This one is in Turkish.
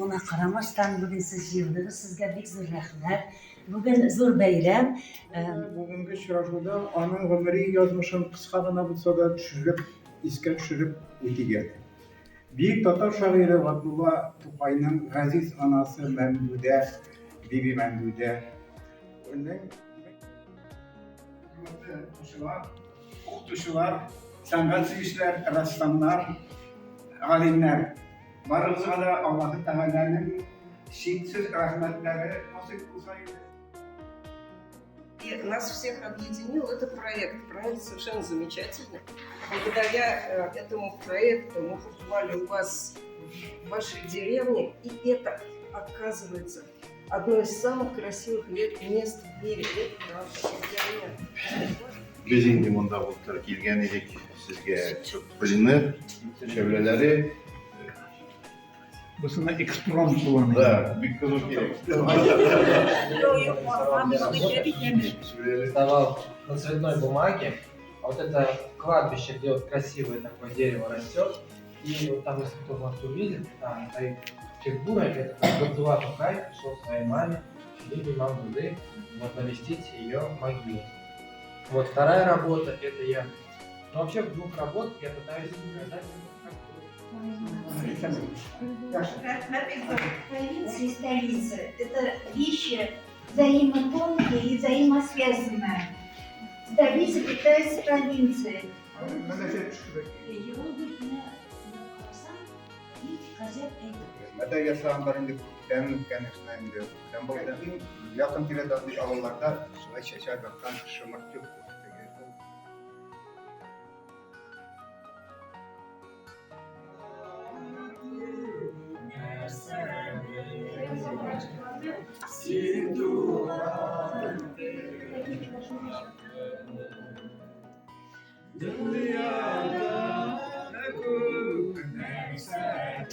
Buna qaramasdan bugün siz yığdınız. Sizge bek zor rahmet. Bugün zor bayram. Bugünkü şurada anın ömrü yazmışım kıskagına bulsa da düşürüp, iske düşürüp ötüge. Büyük Tatar şairi Abdullah Tupay'ın Gaziz anası Memdude, Bibi Memdude. Onun okutuşular, sanatçı işler, ressamlar, alimler. Barımıza da Allah-u Teala'nın şiitsiz rahmetleri nasip olsaydı. И нас всех объединил этот проект. Проект совершенно замечательный. Благодаря этому проекту мы побывали у вас в вашей деревне, и это, оказывается, одно из самых красивых мест в мире. Это правда. Biz indi bunda bulutlar gelgen edik sizge çok bilinir çevreleri Bısına eksprompt kullanıyor. da bir kılıf gerek. Рисовал на цветной бумаге. А вот это кладбище, где вот красивое такое дерево растет. И вот там, если кто может увидит, там стоит фигура, это Габдулла Тукай пришел к своей маме, Биби Мамдуды, вот навестить ее могилу. Вот вторая работа, это я. Но вообще в двух работах я пытаюсь показать, Провинция и столица – это вещи взаимотонкие и взаимосвязанные. Столица питается провинцией. Mete yaşayanların temin kendisinden de ben bu yüzden yakın tiradaki alanlarda sıvay şeşer baktan şımartı yok. Dünyada ne gök ne sen